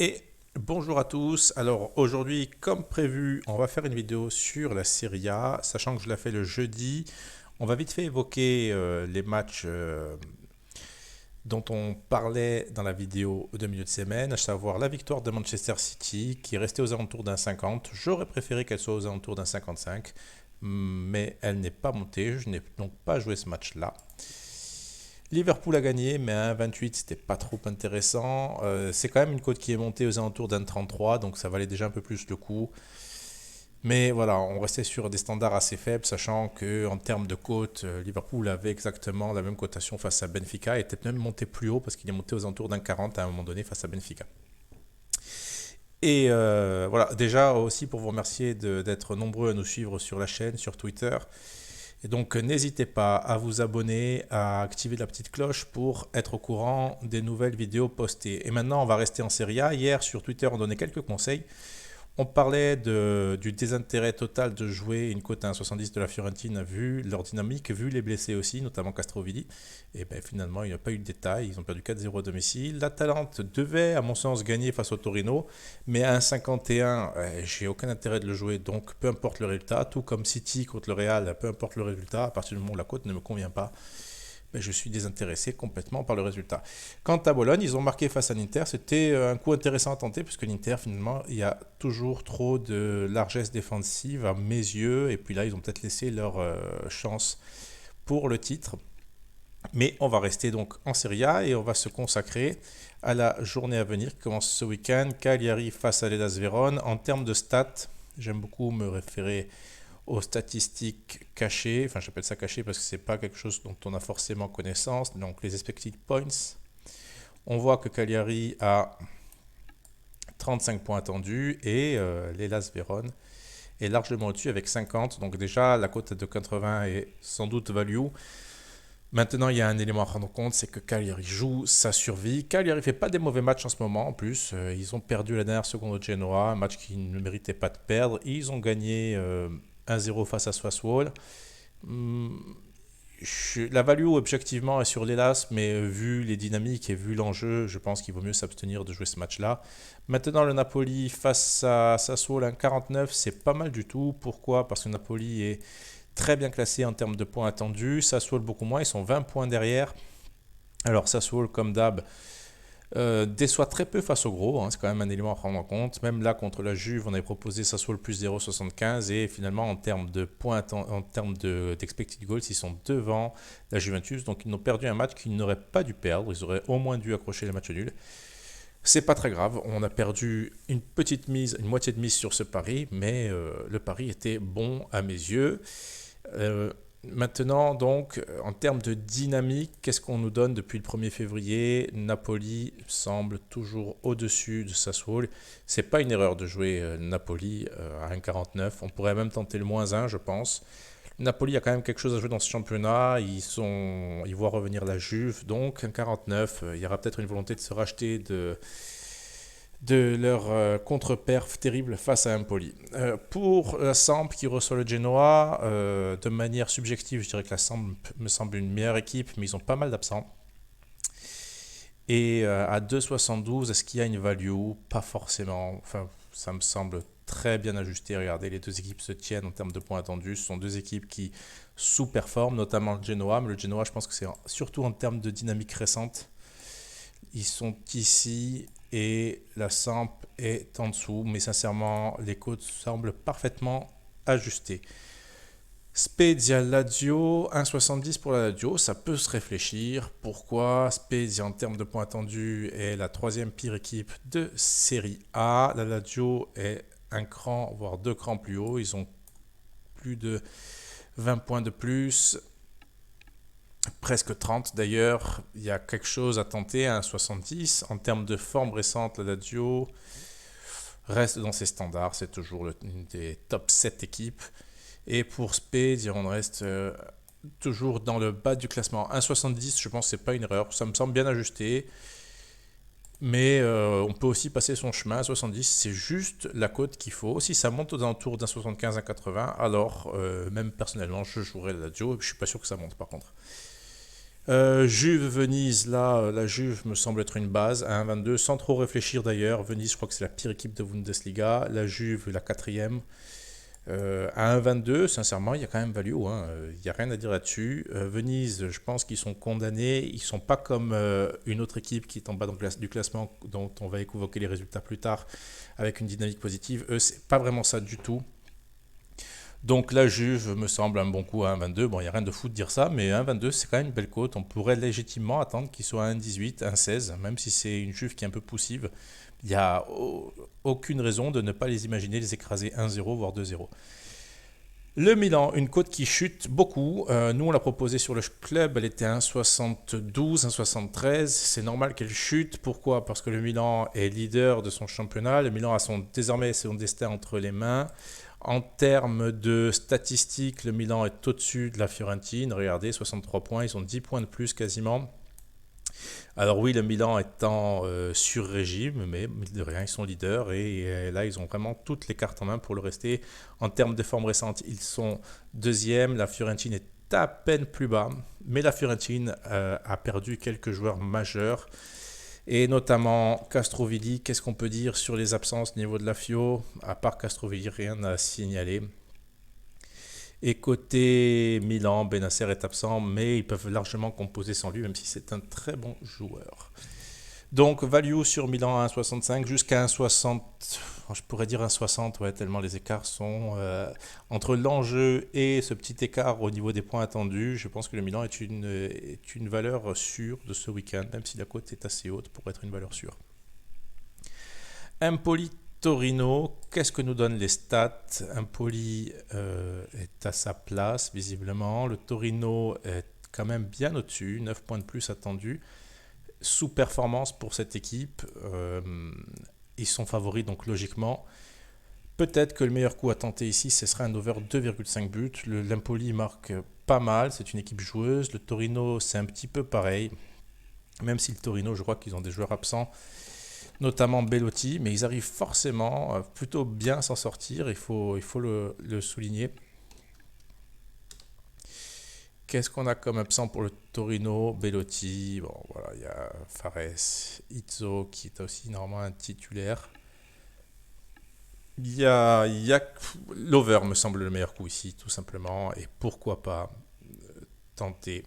Et bonjour à tous. Alors aujourd'hui, comme prévu, on va faire une vidéo sur la Serie A, sachant que je la fais le jeudi. On va vite fait évoquer les matchs dont on parlait dans la vidéo de milieu de semaine, à savoir la victoire de Manchester City qui est restée aux alentours d'un 50. J'aurais préféré qu'elle soit aux alentours d'un 55, mais elle n'est pas montée. Je n'ai donc pas joué ce match-là. Liverpool a gagné, mais à 1,28, c'était pas trop intéressant. C'est quand même une cote qui est montée aux alentours d'un 33, donc ça valait déjà un peu plus le coup. Mais voilà, on restait sur des standards assez faibles, sachant que en termes de cote, Liverpool avait exactement la même cotation face à Benfica, et était même monté plus haut parce qu'il est monté aux alentours d'un 40 à un moment donné face à Benfica. Et voilà, déjà aussi pour vous remercier d'être nombreux à nous suivre sur la chaîne, sur Twitter. Et donc n'hésitez pas à vous abonner, à activer la petite cloche pour être au courant des nouvelles vidéos postées. Et maintenant on va rester en Serie A. Hier sur Twitter on donnait quelques conseils. On parlait du désintérêt total de jouer une cote à 1,70 de la Fiorentina vu leur dynamique, vu les blessés aussi, notamment Castrovilli. Et bien finalement, il n'y a pas eu de détails. Ils ont perdu 4-0 à domicile. L'Atalante devait, à mon sens, gagner face au Torino. Mais à 1,51, j'ai aucun intérêt de le jouer. Donc peu importe le résultat, tout comme City contre le Real, peu importe le résultat, à partir du moment où la cote ne me convient pas, ben, je suis désintéressé complètement par le résultat. Quant à Bologne, ils ont marqué face à l'Inter. C'était un coup intéressant à tenter, puisque l'Inter, finalement, il y a toujours trop de largesse défensive à mes yeux. Et puis là, ils ont peut-être laissé leur chance pour le titre. Mais on va rester donc en Serie A et on va se consacrer à la journée à venir qui commence ce week-end. Cagliari face à l'Hellas Vérone. En termes de stats, j'aime beaucoup me référer aux statistiques cachées, enfin j'appelle ça caché parce que c'est pas quelque chose dont on a forcément connaissance, donc les expected points. On voit que Cagliari a 35 points attendus et l'Hellas Vérone est largement au-dessus avec 50, donc déjà la cote de 80 est sans doute value. Maintenant, il y a un élément à prendre en compte, c'est que Cagliari joue sa survie. Cagliari fait pas des mauvais matchs en ce moment, en plus. Ils ont perdu la dernière seconde au Genoa, un match qu'ils ne méritaient pas de perdre. Ils ont gagné 1-0 face à Sassuolo. Hum, La value, objectivement, est sur l'Hélas, mais vu les dynamiques et vu l'enjeu, je pense qu'il vaut mieux s'abstenir de jouer ce match-là. Maintenant, le Napoli face à Sassuolo, un 49, c'est pas mal du tout. Pourquoi? Parce que Napoli est très bien classé en termes de points attendus. Sassuolo beaucoup moins, ils sont 20 points derrière. Alors Sassuolo, comme d'hab, déçoit très peu face au gros, hein, c'est quand même un élément à prendre en compte. Même là, contre la Juve, on avait proposé Sassuolo plus 0,75 et finalement, en termes de points, en termes d'expected goals, ils sont devant la Juventus. Donc, ils n'ont perdu un match qu'ils n'auraient pas dû perdre. Ils auraient au moins dû accrocher le match nul. C'est pas très grave, on a perdu une petite mise, une moitié de mise sur ce pari, mais le pari était bon à mes yeux. Maintenant, donc, en termes de dynamique, qu'est-ce qu'on nous donne depuis le 1er février? Napoli semble toujours au-dessus de Sassuolo. C'est pas une erreur de jouer Napoli à 1,49. On pourrait même tenter le -1, je pense. Napoli a quand même quelque chose à jouer dans ce championnat. Ils voient revenir la Juve, donc 1,49. Il y aura peut-être une volonté de se racheter de leur contre-perf terrible face à Empoli. Pour la Samp qui reçoit le Genoa, de manière subjective, je dirais que la Samp me semble une meilleure équipe, mais ils ont pas mal d'absents. Et à 2,72, est-ce qu'il y a une value? Pas forcément. Enfin, ça me semble très bien ajusté. Regardez, les deux équipes se tiennent en termes de points attendus. Ce sont deux équipes qui sous-performent, notamment le Genoa. Mais le Genoa, je pense que c'est surtout en termes de dynamique récente. Ils sont ici et la Samp est en dessous. Mais sincèrement, les cotes semblent parfaitement ajustées. Spezia Lazio, 1,70 pour la Lazio, ça peut se réfléchir. Pourquoi? Spezia, en termes de points attendus, est la troisième pire équipe de Série A. La Lazio est un cran, voire deux crans plus haut. Ils ont plus de 20 points de plus, presque 30 d'ailleurs. Il y a quelque chose à tenter à 1,70. En termes de forme récente, la Lazio reste dans ses standards. C'est toujours une des top 7 équipes. Et pour Spezia, on reste toujours dans le bas du classement. 1,70, je pense que ce n'est pas une erreur. Ça me semble bien ajusté. Mais on peut aussi passer son chemin à 70. C'est juste la cote qu'il faut. Si ça monte aux alentours d'un 75 à 80, alors même personnellement, je jouerai la Lazio. Je ne suis pas sûr que ça monte par contre. Venise, là, la Juve me semble être une base à 1,22, sans trop réfléchir d'ailleurs. Venise, je crois que c'est la pire équipe de Bundesliga. La Juve, la quatrième. À 1,22, sincèrement, il y a quand même value, hein. Il n'y a rien à dire là-dessus. Venise, je pense qu'ils sont condamnés. Ils ne sont pas comme une autre équipe qui est en bas du classement, dont on va évoquer les résultats plus tard, avec une dynamique positive. Eux, c'est pas vraiment ça du tout. Donc la Juve me semble un bon coup à 1,22. Bon, il n'y a rien de fou de dire ça, mais 1,22, c'est quand même une belle cote. On pourrait légitimement attendre qu'il soit à 1,18, 1,16, même si c'est une Juve qui est un peu poussive. Il n'y a aucune raison de ne pas les imaginer les écraser 1-0, voire 2-0. Le Milan, une cote qui chute beaucoup. Nous, on l'a proposé sur le club, elle était à 1,72, 1,73. C'est normal qu'elle chute. Pourquoi? Parce que le Milan est leader de son championnat. Le Milan a désormais son destin entre les mains. En termes de statistiques, le Milan est au-dessus de la Fiorentina. Regardez, 63 points, ils ont 10 points de plus quasiment. Alors oui, le Milan est en sur-régime, mais de rien, ils sont leaders et là, ils ont vraiment toutes les cartes en main pour le rester. En termes de forme récente, ils sont deuxième. La Fiorentina est à peine plus bas, mais la Fiorentina a perdu quelques joueurs majeurs et notamment Castrovilli. Qu'est-ce qu'on peut dire sur les absences au niveau de la Fio? À part Castrovilli, rien à signaler. Et côté Milan, Benasser est absent, mais ils peuvent largement composer sans lui, même si c'est un très bon joueur. Donc, value sur Milan à 1,65 jusqu'à 1,60. Je pourrais dire 1,60, ouais, tellement les écarts sont entre l'enjeu et ce petit écart au niveau des points attendus. Je pense que le Milan est une valeur sûre de ce week-end, même si la cote est assez haute pour être une valeur sûre. Empoli Torino, qu'est-ce que nous donnent les stats? Empoli est à sa place, visiblement. Le Torino est quand même bien au-dessus, 9 points de plus attendus. Sous-performance pour cette équipe. Ils sont favoris, donc logiquement. Peut-être que le meilleur coup à tenter ici, ce serait un over 2,5 buts. L'Empoli marque pas mal, c'est une équipe joueuse. Le Torino, c'est un petit peu pareil. Même si le Torino, je crois qu'ils ont des joueurs absents, notamment Belotti, mais ils arrivent forcément plutôt bien à s'en sortir, il faut le souligner. Qu'est-ce qu'on a comme absent pour le Torino? Belotti, bon voilà, il y a Fares, Izzo qui est aussi normalement un titulaire. Il y a l'over me semble le meilleur coup ici, tout simplement, et pourquoi pas tenter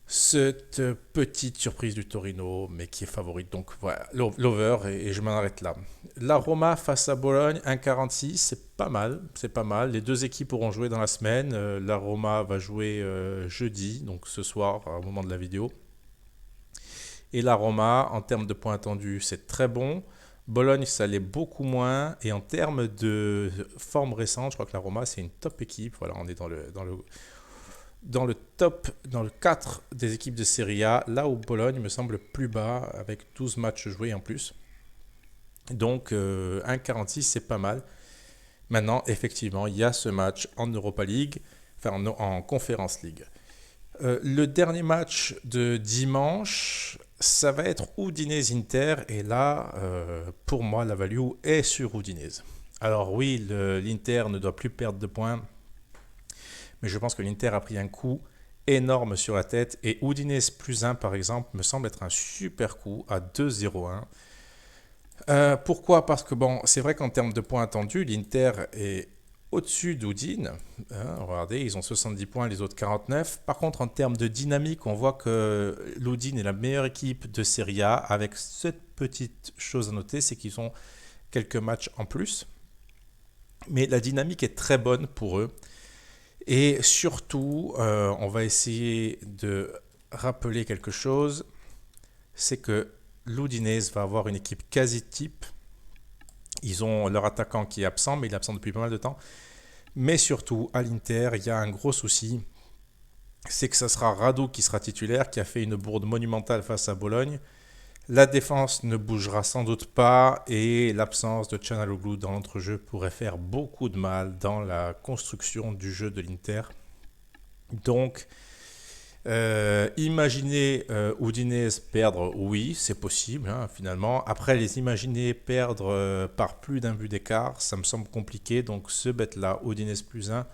cette petite surprise du Torino, mais qui est favorite. Donc voilà, l'over, et je m'en arrête là. La Roma face à Bologne, 1,46, c'est pas mal, c'est pas mal. Les deux équipes auront joué dans la semaine. La Roma va jouer jeudi, donc ce soir, au moment de la vidéo. Et la Roma, en termes de points attendus, c'est très bon. Bologne, ça l'est beaucoup moins. Et en termes de forme récente, je crois que la Roma, c'est une top équipe. Voilà, on est dans le top, dans le 4 des équipes de Serie A, là où Bologne me semble plus bas, avec 12 matchs joués en plus. Donc 1,46, c'est pas mal. Maintenant, effectivement, il y a ce match en Europa League, enfin en Conference League. Le dernier match de dimanche, ça va être Udinese-Inter, et là, pour moi, la value est sur Udinese. Alors oui, l'Inter ne doit plus perdre de points, mais je pense que l'Inter a pris un coup énorme sur la tête, et Udinese plus 1 par exemple me semble être un super coup à 2,01. Pourquoi? Parce que bon, c'est vrai qu'en termes de points attendus, l'Inter est au-dessus d'Udine. Regardez, ils ont 70 points, les autres 49. Par contre, en termes de dynamique, on voit que l'Udine est la meilleure équipe de Serie A, avec cette petite chose à noter, c'est qu'ils ont quelques matchs en plus. Mais la dynamique est très bonne pour eux. Et surtout, on va essayer de rappeler quelque chose, c'est que l'Udinese va avoir une équipe quasi type. Ils ont leur attaquant qui est absent, mais il est absent depuis pas mal de temps. Mais surtout, à l'Inter, il y a un gros souci, c'est que ça sera Radu qui sera titulaire, qui a fait une bourde monumentale face à Bologne. La défense ne bougera sans doute pas, et l'absence de Çalhanoğlu dans l'entrejeu pourrait faire beaucoup de mal dans la construction du jeu de l'Inter. Donc, imaginer Udinese perdre, oui, c'est possible, hein, finalement. Après, les imaginer perdre par plus d'un but d'écart, ça me semble compliqué. Donc, ce bet-là, Udinese plus 1,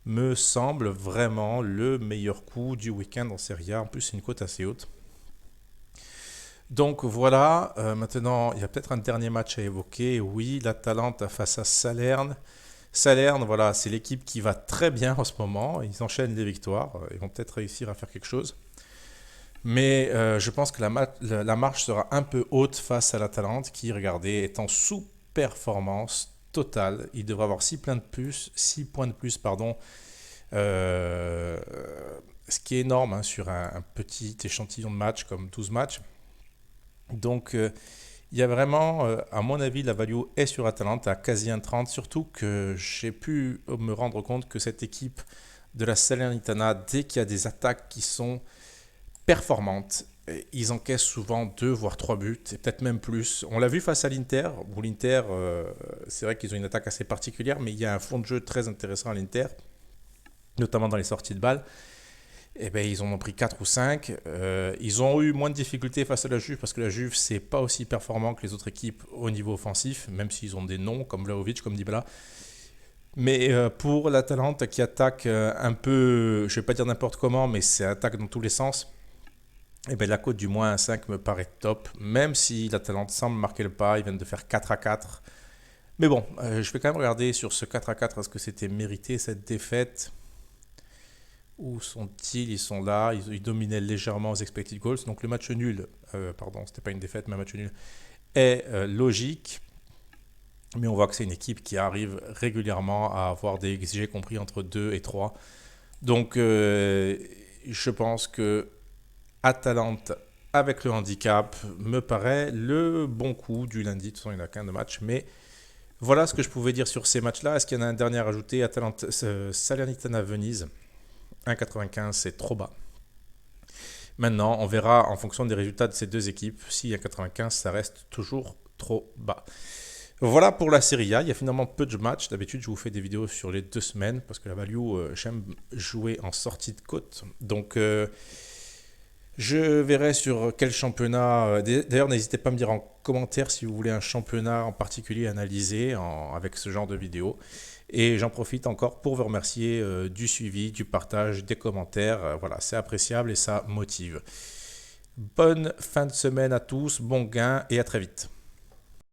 me semble vraiment le meilleur coup du week-end en Serie A. En plus, c'est une cote assez haute. Donc voilà, maintenant il y a peut-être un dernier match à évoquer. Oui, l'Atalanta face à Salerne. Salerne, voilà, c'est l'équipe qui va très bien en ce moment. Ils enchaînent les victoires. Ils vont peut-être réussir à faire quelque chose. Mais je pense que la marche sera un peu haute face à l'Atalante qui, regardez, est en sous-performance totale. Il devrait avoir 6 points de plus, pardon, euh, ce qui est énorme hein, sur un petit échantillon de matchs comme 12 matchs. Donc il y a vraiment, à mon avis, la value est sur Atalante à quasi 1,30, surtout que j'ai pu me rendre compte que cette équipe de la Salernitana, dès qu'il y a des attaques qui sont performantes, ils encaissent souvent 2 voire 3 buts, et peut-être même plus. On l'a vu face à l'Inter, où l'Inter, c'est vrai qu'ils ont une attaque assez particulière, mais il y a un fond de jeu très intéressant à l'Inter, notamment dans les sorties de balles. Eh ben, ils en ont pris 4 ou 5. Ils ont eu moins de difficultés face à la Juve parce que la Juve, c'est pas aussi performant que les autres équipes au niveau offensif, même s'ils ont des noms comme Vlahovic, comme Dybala. Mais pour l'Atalante qui attaque un peu, je vais pas dire n'importe comment, mais c'est attaque dans tous les sens, eh ben, la cote du moins 5 me paraît top, même si l'Atalante semble marquer le pas. Ils viennent de faire 4-4. Mais bon, je vais quand même regarder sur ce 4-4, est-ce que c'était mérité cette défaite? Où sont-ils? Ils sont là, ils dominaient légèrement aux expected goals. Donc le match nul, pardon, c'était pas une défaite, mais un match nul, est logique. Mais on voit que c'est une équipe qui arrive régulièrement à avoir des XG compris entre 2 et 3. Donc je pense que Atalante avec le handicap me paraît le bon coup du lundi. De toute façon, il n'y en a qu'un de match. Mais voilà ce que je pouvais dire sur ces matchs-là. Est-ce qu'il y en a un dernier à ajouter? Atalante, Salernitana Venise. 1,95, c'est trop bas. Maintenant, on verra en fonction des résultats de ces deux équipes. Si 1,95, ça reste toujours trop bas. Voilà pour la Serie A. Il y a finalement peu de matchs. D'habitude, je vous fais des vidéos sur les 2 semaines parce que la value, j'aime jouer en sortie de côte. Donc, je verrai sur quel championnat. D'ailleurs, n'hésitez pas à me dire en commentaire si vous voulez un championnat en particulier analysé avec ce genre de vidéo. Et j'en profite encore pour vous remercier du suivi, du partage, des commentaires. Voilà, c'est appréciable et ça motive. Bonne fin de semaine à tous, bon gain et à très vite.